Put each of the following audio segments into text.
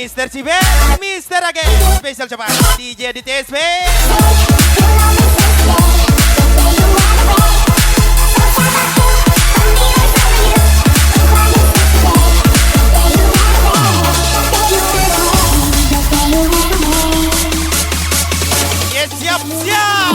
Mr. Cibe, Mr. Age, spesial cepat DJ di TSP. Yes, siap, siap.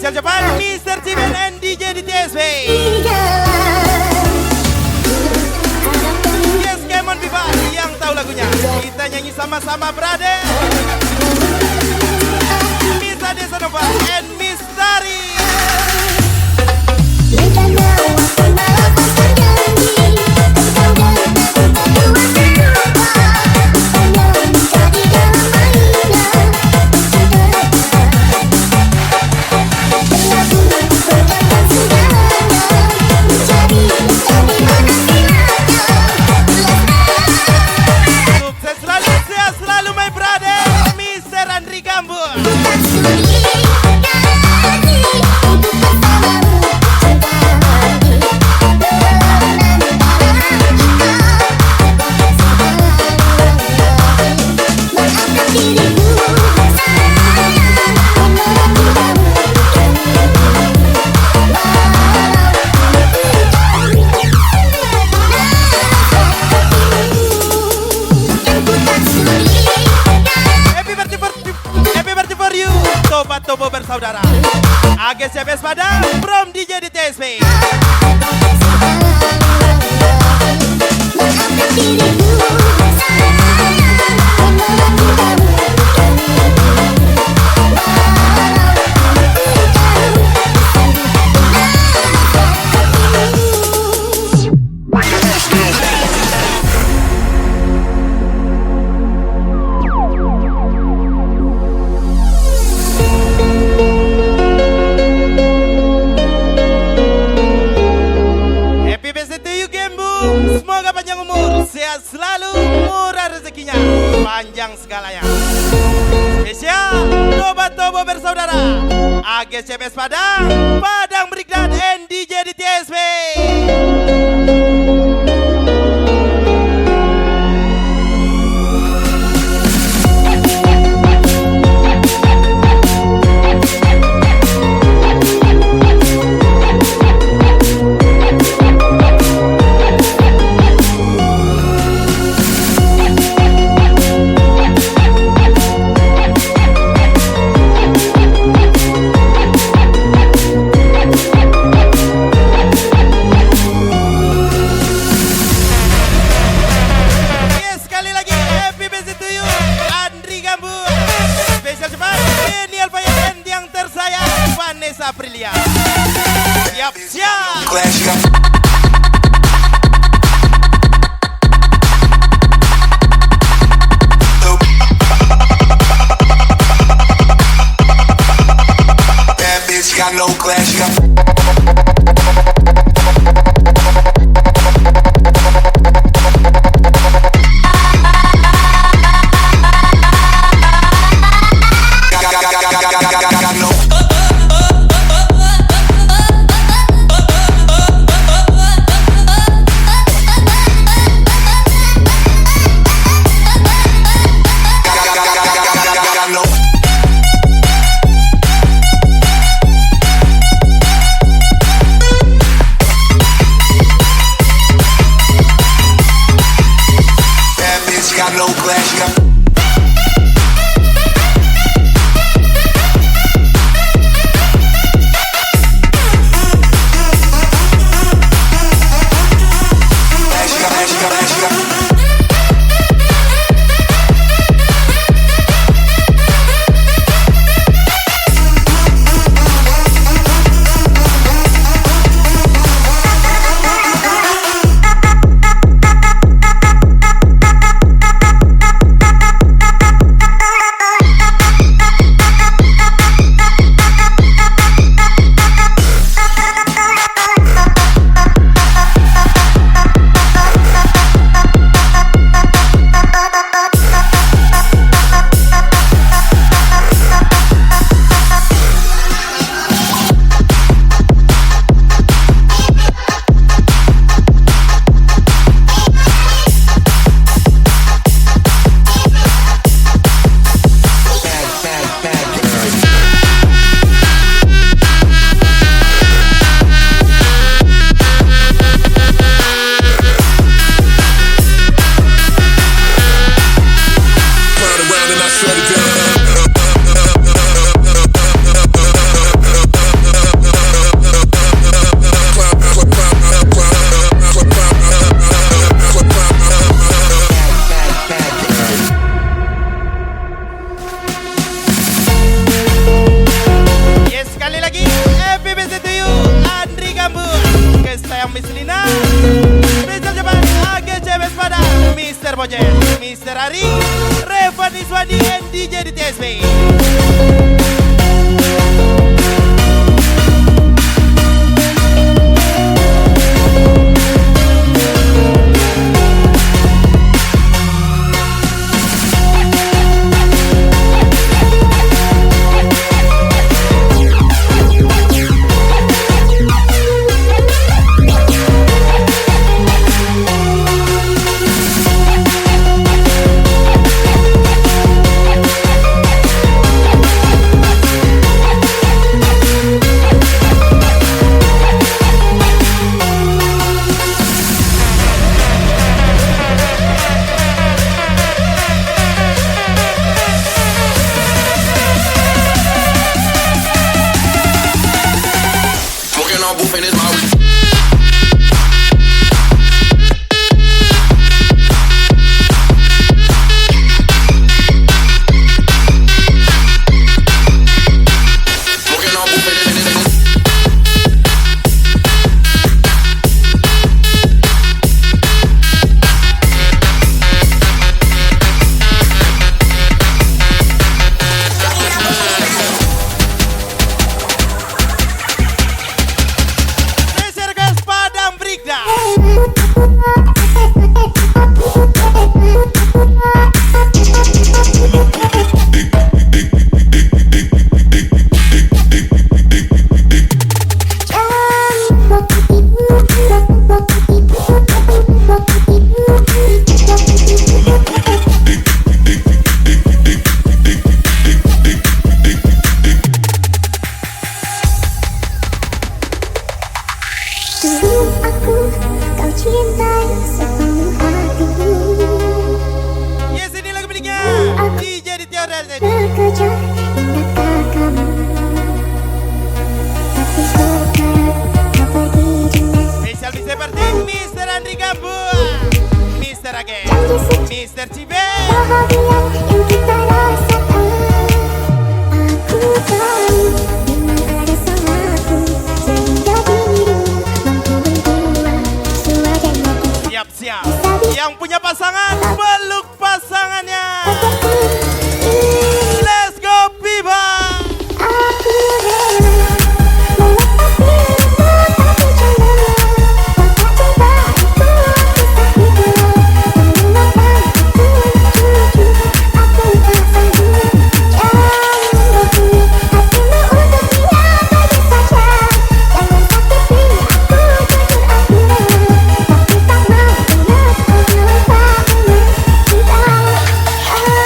Spesial cepat Mr. Ciben and DJ di TSP. Yes, Kemon Viva yang tahu lagunya. Kita nyanyi sama-sama, brother. Misa Desanova and Mistari. Tobo bersaudara Ages CBS Padang from DJ di TSP. Semoga panjang umur, sehat selalu, murah rezekinya, panjang segalanya. Spesial Toba-Toba bersaudara, AGCBS Padang, Padang Brigdan NDJ di TSP. Aprilia. Siap, siap. Bad bitch got no class, got no. Got no class, got Mr. Ari, Revan Iswandi, NDJ di TSP. lagi Mr. Cibe. Bahagia yang kita rasakan. Aku tahu dengan ada samaku, sehingga dirimu mampu membuat suasana kita. Siap-siap. Yang punya pasangan, peluk pasangannya. Let's go, Biba. Aku rela melepas diriku, tapi janganlah kau tak coba itu aku sakiti. Mendengarkan itu jujur, aku tak sanggup. Jangan beri hatimu untuk dia, pergi saja. Jangan sakiti aku, jujur aku rela, tapi tak mau ingat kau melupakannya.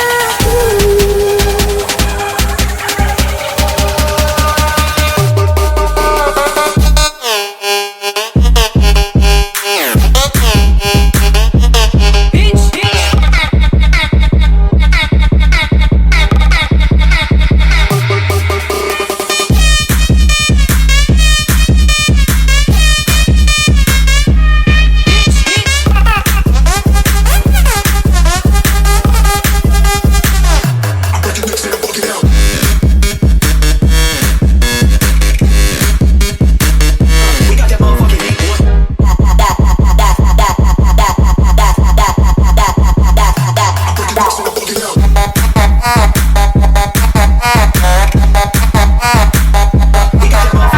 Tidak aku.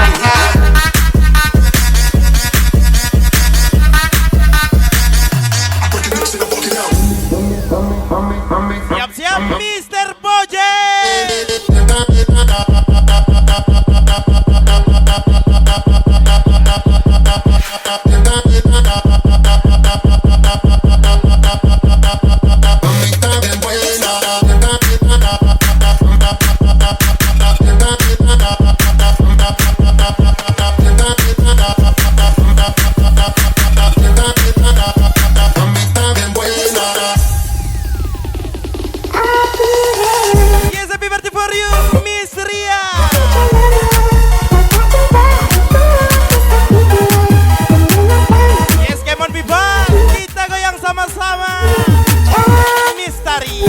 Siap-siap, Mr. Boje. Yes, happy birthday for you, Miss Ria. Yes, come on, Biba. Kita goyang sama-sama. Miss Tari.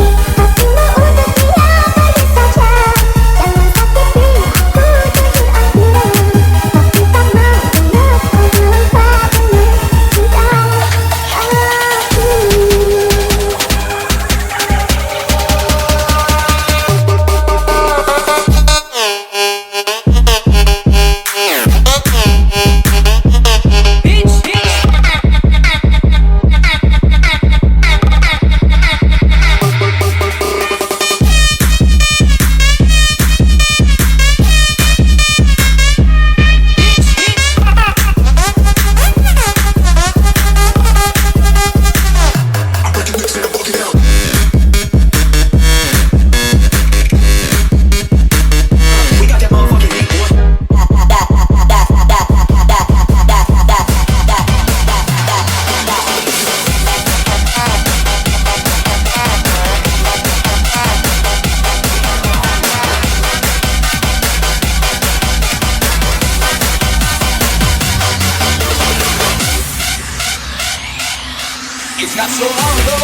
It's not so long ago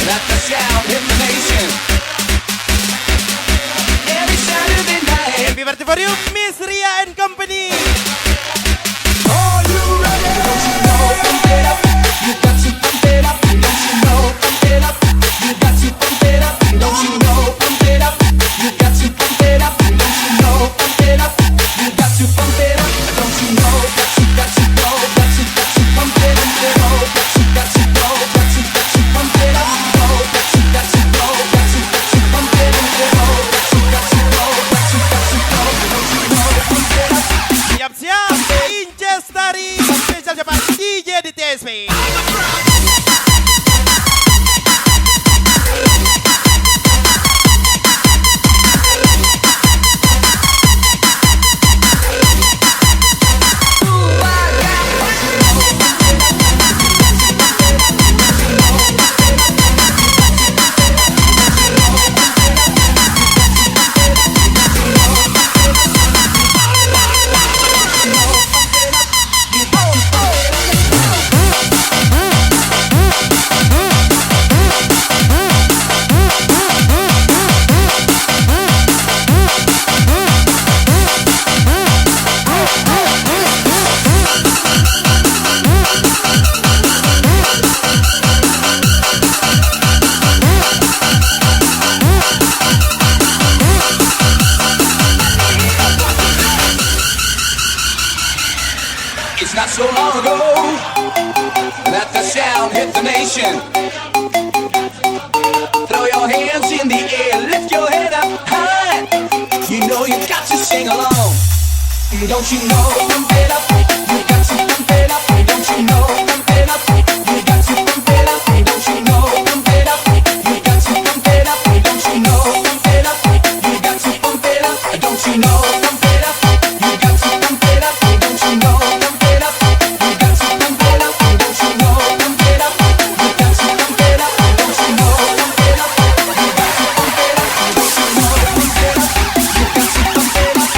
that the sound hit the nation. Every Saturday night. Happy birthday for you, Miss Ria and Company. Are you ready? Don't you know? Pump it up. You got to pump it up. Don't you know? Pump it up. You got to pump it up. Don't you know? Pump it up. You got to pump it up. Don't you know? Pump it up. You got to pump it up. Don't you know? Got to go. Got to pump it up. Got to go. Got to pump it up. Go. Got to go. Got to pump it up. Go. Got to go. Got to go. Don't you know? Pump sound hit the nation. Throw your hands in the air, lift your head up high. You know you've got to sing along. Don't you know? Pump it up. You got to pump it up. Don't you know? Pump it up. You got to pump it up. Don't you know? Pump it up. You got to pump it up. Don't you know? Pump it up. You got to pump it up. Don't you know? Pump it up. You got to pump it up. Don't you know? Pump it up. You got to pump it up. Don't you know? Pump it up. You got to pump it up. Don't you know? Pump it up. You got to pump it up. Don't you know? Pump it up. You got to pump it up. Don't you know? Pump it up.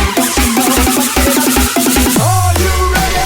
Are you ready?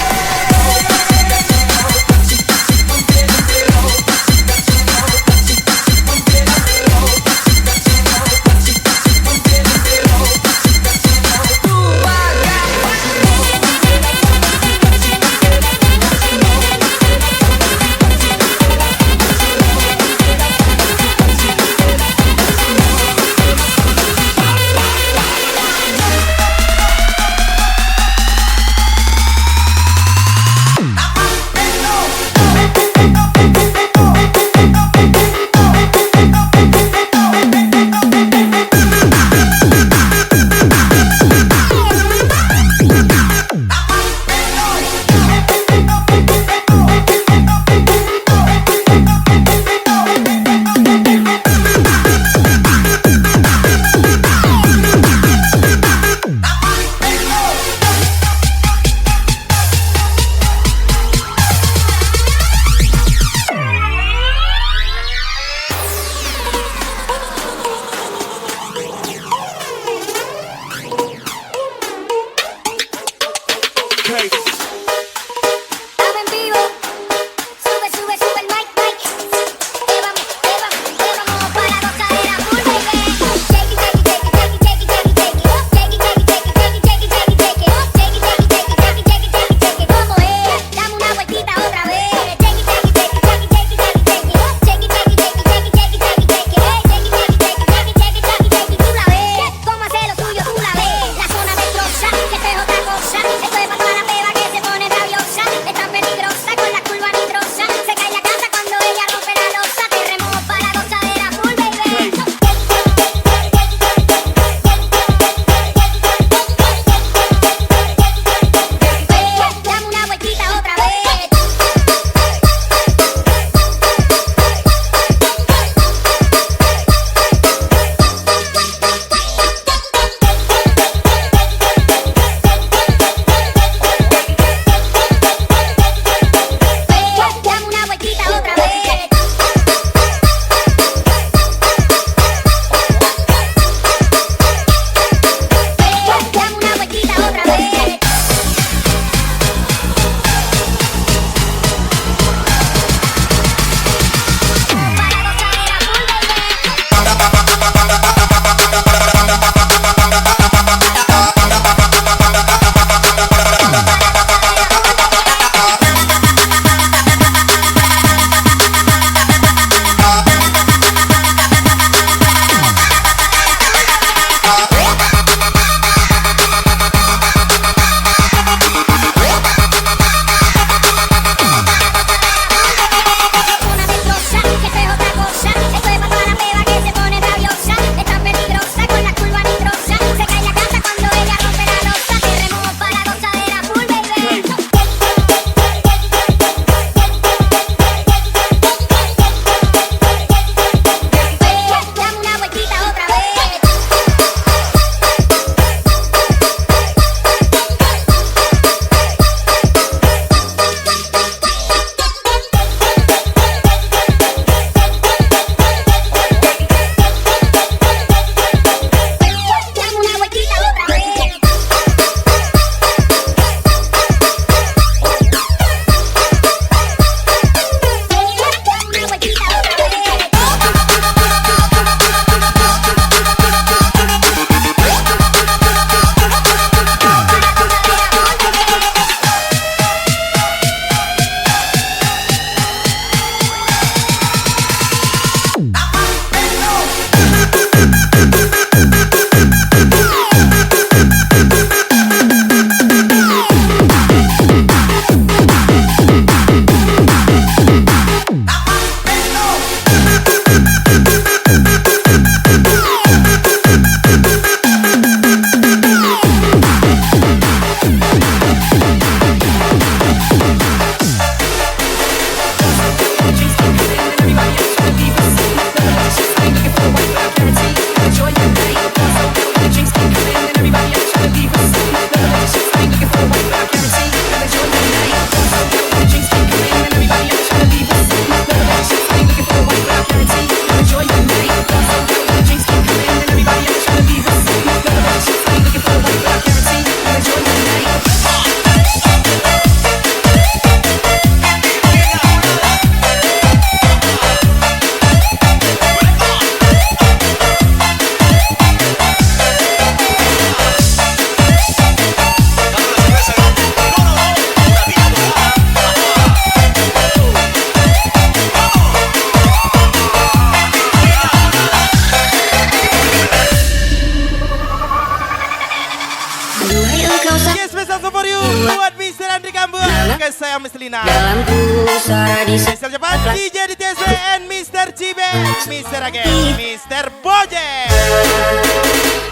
Sayang Miss Lina. Dalam pusara di Spesial Jepang DJ di TSB and Mr. Cibe, Mr. Again, Mr. Boje.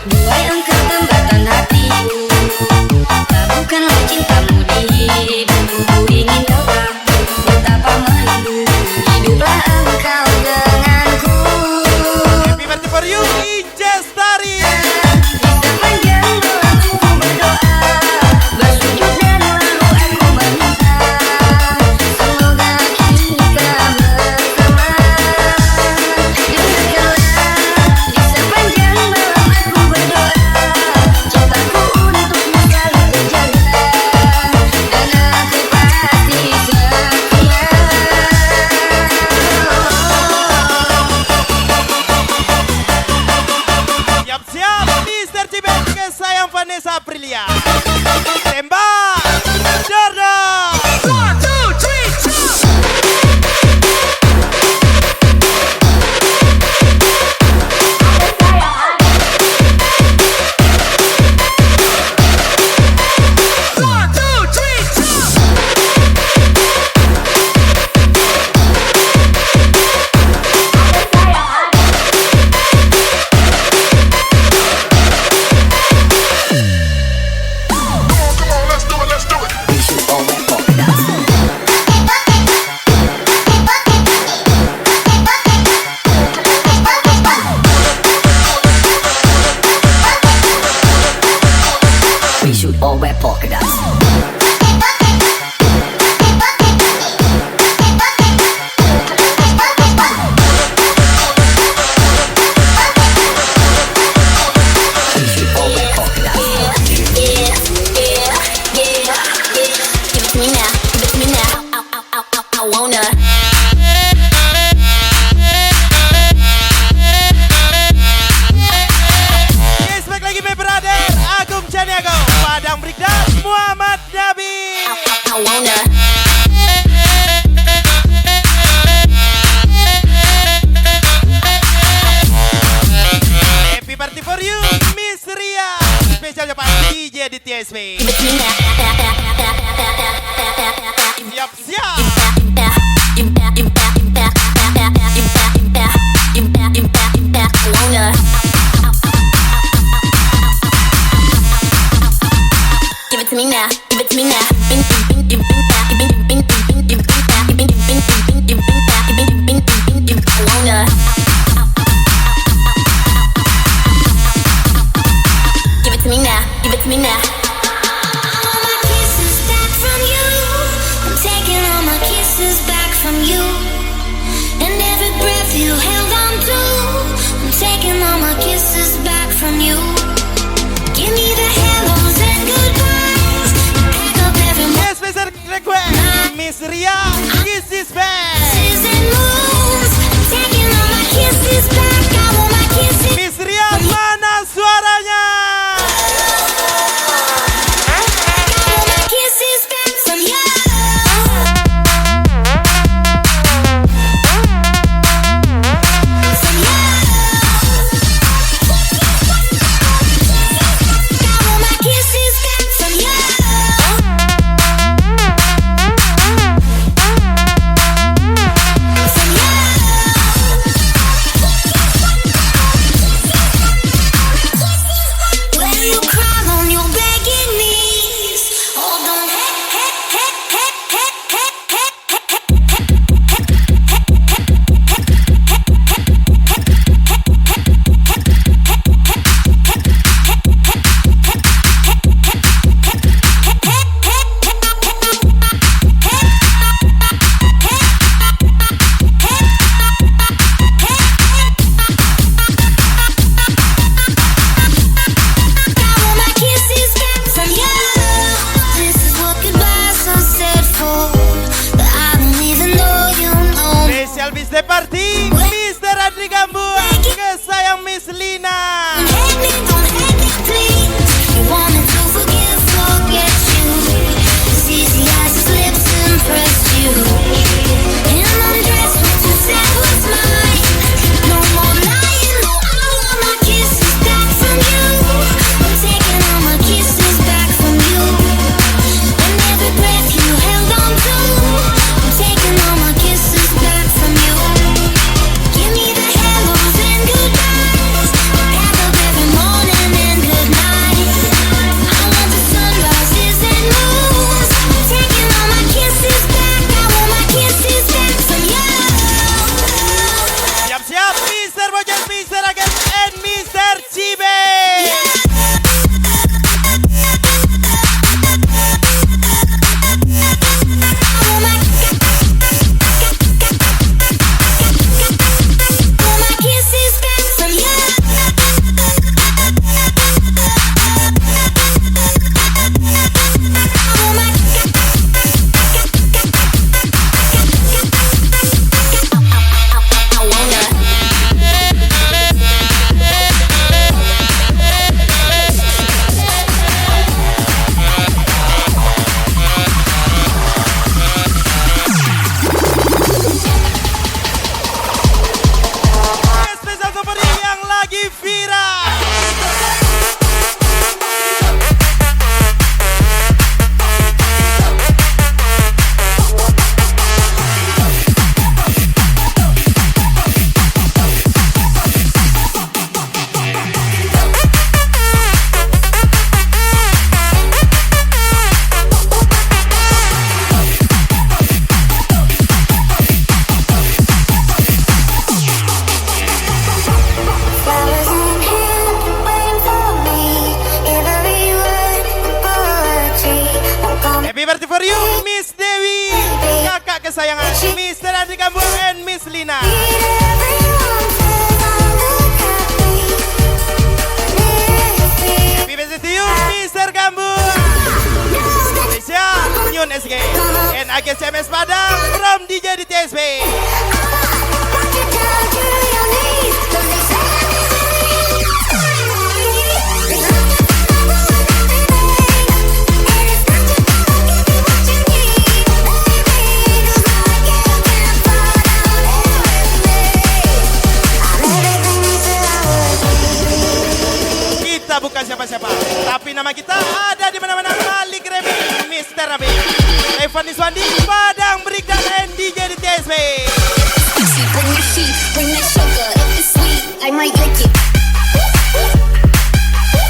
Duhai engkau tambatan hatiku, bukanlah cintamu di hidupku. Ku ingin kau tahu betapa merdu hiduplah engkau denganku. Happy birthday for you, Injestari. Di sepanjang malam ku berdoa, bersujud dan lalu aku meminta, semoga kita bersama. Dengarkanlah, di sepanjang malam aku berdoa, cintaku untukmu selalu terjaga, dan aku pasti setia. Siap-siap, Mr. Cibe ke sayang Vanessa Aprilia. Tembak, Jordan. 1, 2, 3, 4. We should all wear polka dots. We should all wear polka dots. Give it to me now, give it to me now. I wanna. Yes, back lagi my brother Agung Caniago, Padang Brigdas, Muhammad Nabi. I wanna. Happy birthday for you, Miss Ria. Spesial Jepang DJ di TSB. Give it to me now. Siap-siap. I wanna. Give it to me now. Give it to me now. I wanna. Give it to me now. Give it to me now. All my kisses back from you. I'm taking all my kisses back from you. And every breath you held on to. I'm taking all my kisses back from you. Give me the hellos and goodbyes. Pack up every Yes, special request, Miss Ria, Kisses Band. kisses and moons. Taking all my kisses back. I want my kisses. Miss Ria, mana suaranya? I want my kisses back from you. From you. I want my kisses back from you. From you. Miss Lina. Happy birthday to you, Mr. Gambut. Spesial Nyun SG and AGCMS Padang from DJ di TSP. Kita bukan siapa-siapa, tapi nama kita ada di mana-mana. Malik Remy, Mr. Rabi, Evan Iswandi, Padang Break dan DJ di TSP. Bring the sheet, bring that sugar. If it's sweet, I might lick it.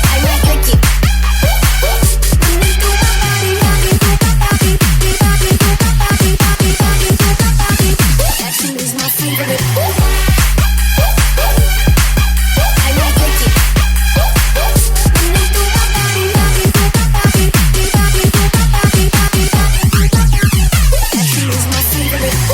I might lick it. That shit is my favorite. I might lick it. That shit is my favorite.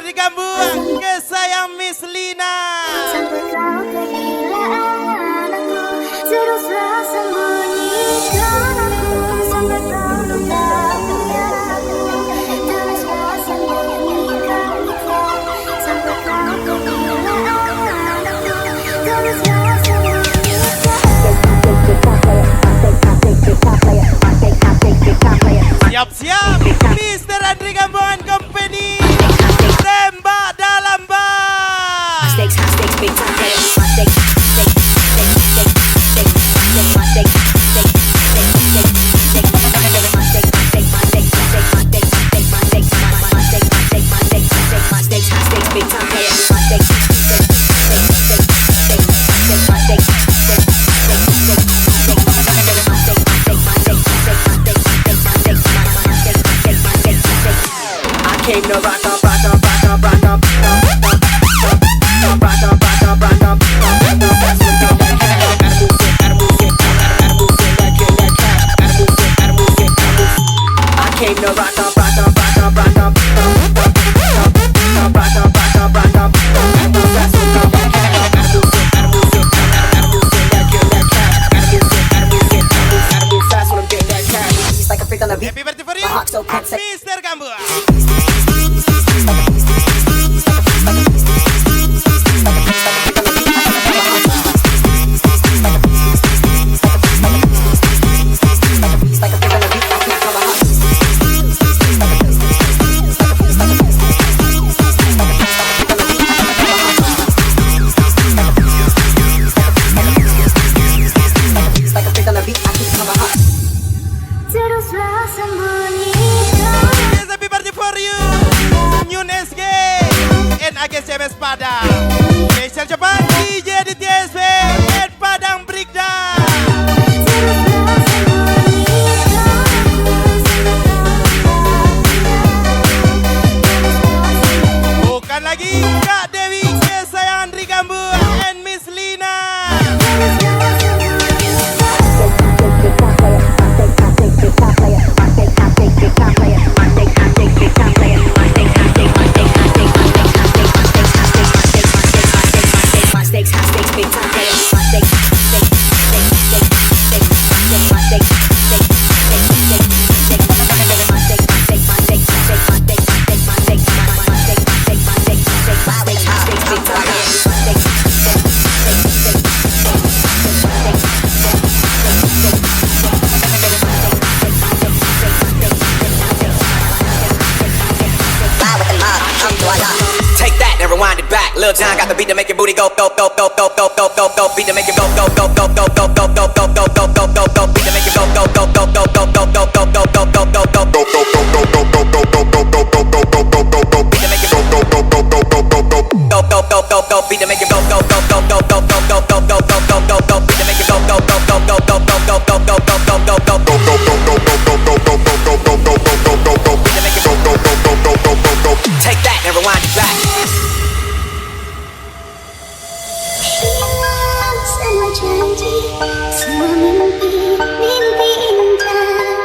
dari Gambut, kesayang Miss Lina. Sampai kau kehilangan aku, teruslah sembunyikan aku. Sampai kau tetap punya aku, teruslah sembunyikan aku. Sampai kau kehilangan aku, teruslah sembunyikan. Siap-siap, Mr. Andri Gambut and Company. Tembak dalam bar. Stakes, high stakes, big time players. My stakes, stakes, stakes, stakes, stakes, stakes, my stakes, stakes, stakes, stakes, stakes, my stakes, my stakes, my stakes, my stakes, my stakes, my stakes, my stakes, my stakes, my stakes, my stakes, high stakes, big time players. My stakes, stakes, stakes, stakes, stakes, stakes, my stakes, stakes, stakes, stakes, stakes, my stakes, my stakes, my stakes, my stakes, my stakes, my stakes. came to rock up, rock up, rock up, rock up, rock up, rock up, rock up, rock up. That's what I'm doing. Gotta move it, gotta move it, gotta move it, gotta get that cash. Gotta move it, gotta move it, gotta move it. I came to rock up, rock up, rock up, rock up, rock up, rock up, rock up, rock up. That's what I'm doing. Gotta move it, gotta move it, gotta move it, gotta get that cash. Gotta move it, gotta move it, gotta move, gotta move fast when I'm getting that cash. He's like a freak on the beat. Happy birthday for you, My heart so concept. Mr. Gambua. Teruslah sembunyi. Yes, happy birthday for you, Yunes G and Agus CMS Padang. Special Japan DJ di TSP and Padang Breakdown. Bukan lagi Kak Dewi kesayangan Rigambu and Miss Lina. Take that and rewind it back. Lil Jon got the beat to make your booty go go go go go go go go go. Beat to make it go go go go go go go go go go go go go go. Beat to make it go go go go go go go go go go go go go go. Beat to make it go go go go go go go go go go go go go. Beat to make it go go go go go go go go go go go go go go. Beat to make it go go go go go go go go go go go go go go. Beat to make it go go go go go go go go. Take that and rewind it back. Hilang semua janji, semua mimpi, mimpi indah.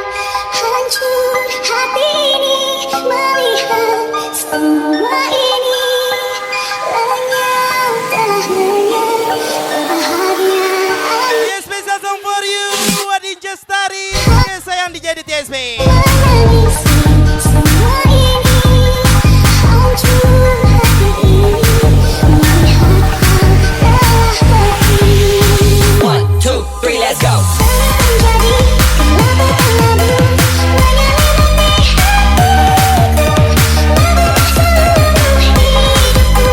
Hancur hati ini melihat semua ini. Lenyap telah lenyap kebahagiaan. Yes, special song for you, Wadin Jestari, kesayangan DJ di TSP. Menangisi semua ini. Hancur hati ini melihat kau telah pergi. 1, 2, 3, let's go. Menjadi kelabu-kelabu menyelimuti hatiku. Menutup hidupku.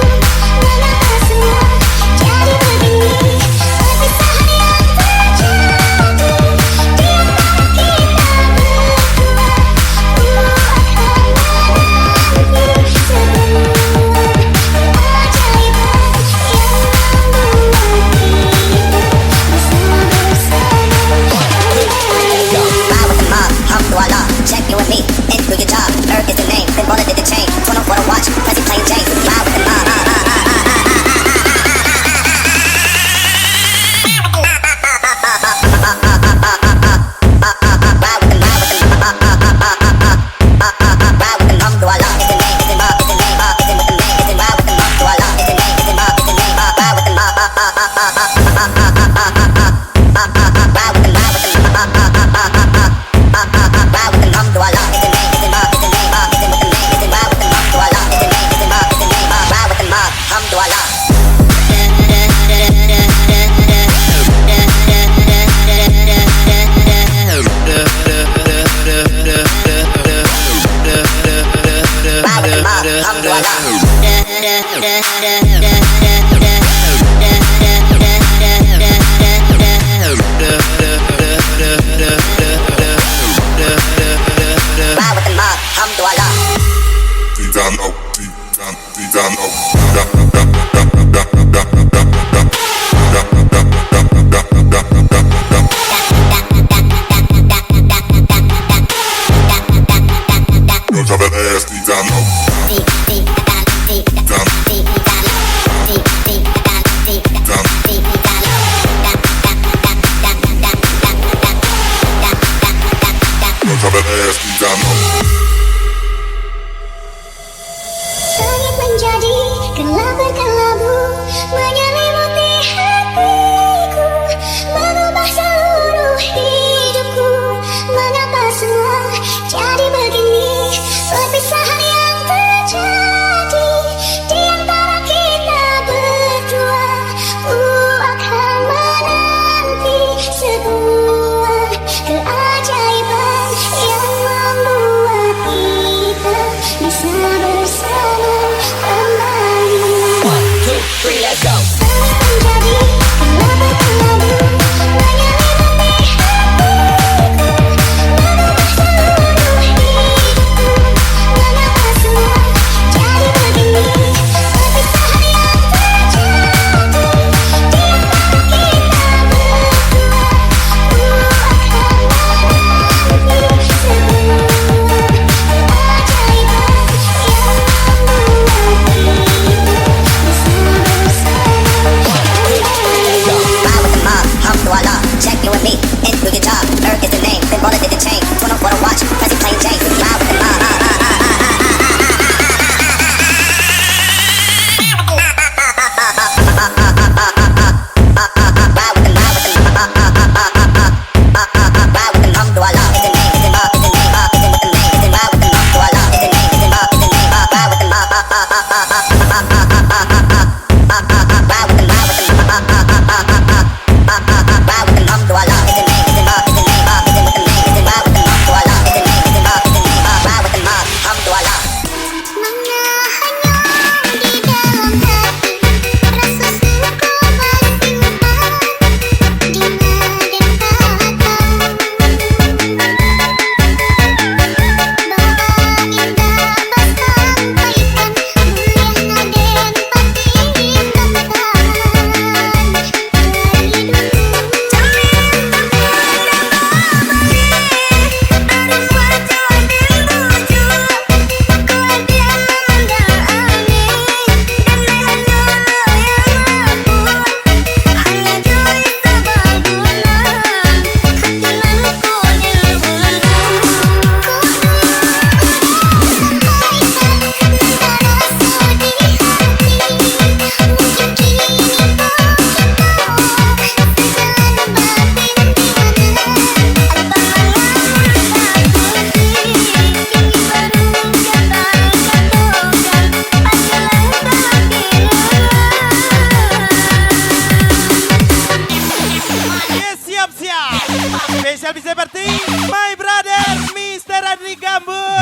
Mengapa semua jadi begini? Perpisahan yang terjadi di antara kita berdua. Ku akan menanti sebuah keajaiban yang membuat kita bersama-sama. Ride with the mob, alhamdulillah. Check you and me, and do your job. Earth is the name, then Bola did the chain. Turn up for the watch, Prezi playing James. Ride with the mob. Drop that ass, deep down low. ass be down low. Langit menjadi kelabu-kelabu menyelimuti hatiku, mengubah seluruh hidupku. Mengapa semua jadi begini? Perpisahan yang terjadi di antara kita berdua. Akan menanti sebuah keajaiban yang membuat kita bisa bersama kembali. 1, 2, 3, let's go. Menjadi kelabu-kelabu menyelimuti hatiku, mengubah seluruh hidupku. Mengapa semua jadi begini? Perpisahan yang terjadi di antara kita berdua. Akan menanti sebuah keajaiban yang membuat kita bisa bersama kembali. Ride with the mob, Hamdulillah. Check you and me, and do your job. Earth is the name, then roller did the chain. 21 for the watch, press it plain Jane. Ride with the mob. Spesial seperti My Brother Mr. Adri Gambut.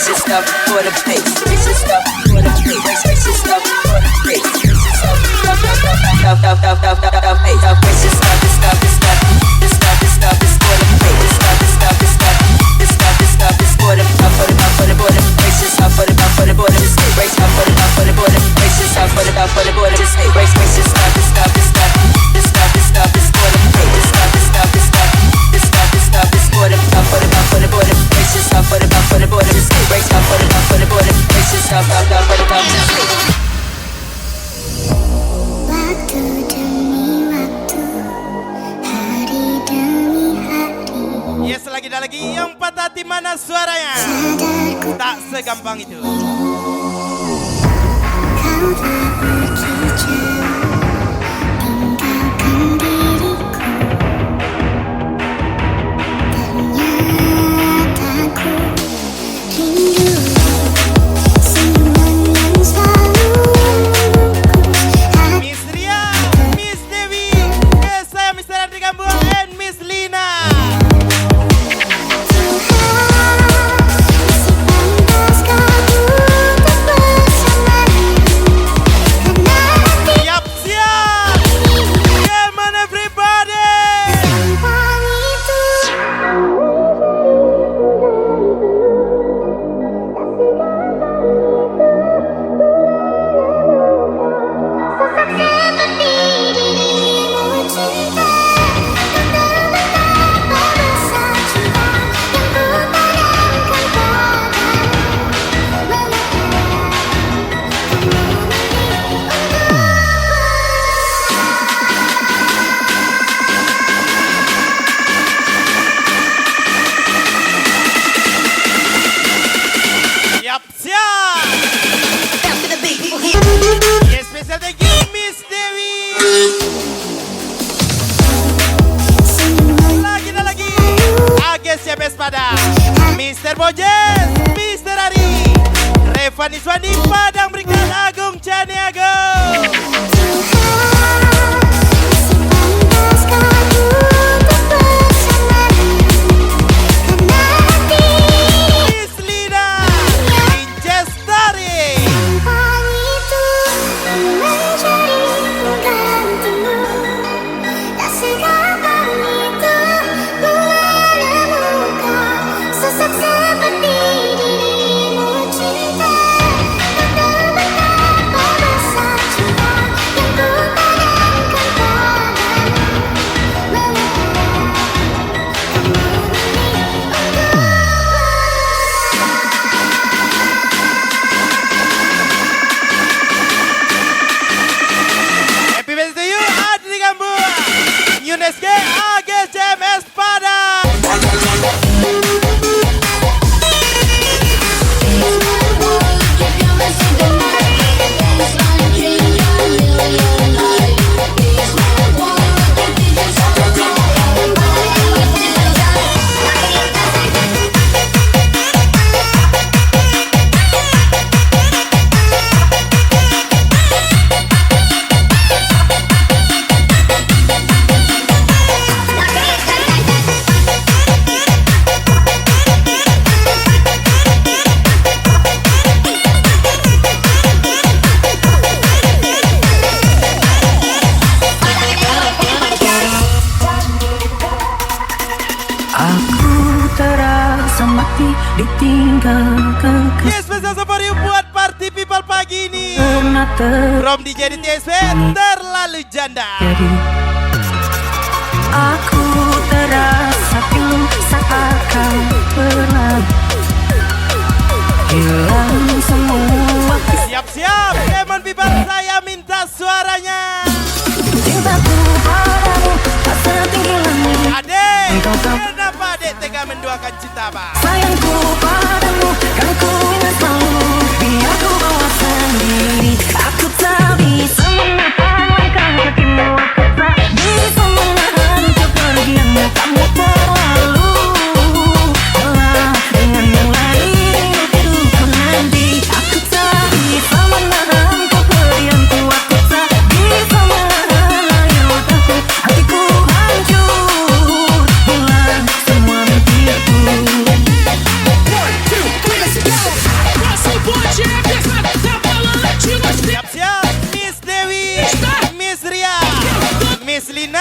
racist stuff for the bass, racist stuff for the bass, racist stuff for the bass, racist stuff, racist stuff, this stuff is for the bass, this stuff is for the border, racist stuff for the border, this race stuff for the border, racist stuff for the border, this racist stuff, this stuff is for the bass, this stuff is for the border, racist stuff for the border, this race stuff for the border, racist stuff for the border. Waktu demi waktu, hari demi hari. Yes, lagi yang patah hati mana suaranya? Sadarku Tak segampang itu. kau tak pergi jauh, tinggalkan diriku. Ternyata ku rindu senyuman yang selalu membungkus Miss Ria, Miss Dewi, yes, saya Mr. Andri Gambua and Miss Lina. Siap, siap. Come on everybody. Siap, siap. Yes, special thank you Miss Dewi. Lagi dan lagi Ages CMS Padang, Mr. Bojes, Mr. Ari, Revani Swandi Padang Berikan Agung Caniago. Miss Lina, Winchesteri. Happy birthday to you, Adri Gambua, UNESCO Ages CMS Padang. Aku terasa mati ditinggal kekasih Yes, special support you buat party people pagi ini. pernah From DJ TSP terlalu janda. terjadi. Aku terasa pilu saat kau pernah hilang semua Siap-siap, Demon people saya minta suaranya. cintaku padamu tak setinggi langit. Adek, Engkau tak kenapa adek tega menduakan cinta bang? sayangku padamu kan ku ingin selalu biar ku bawa sendiri. Aku tak bisa menahan langkah kakimu, aku tak bisa menahan kepergianmu. Kamu terlalu lelah dengan yang lain hidupku nanti. Aku tak bisa menahan kepedihanku, aku tak bisa menahan air mataku. Hatiku hancur hilang semua mimpiku. 1, 2, 3, let's go. Miss Lina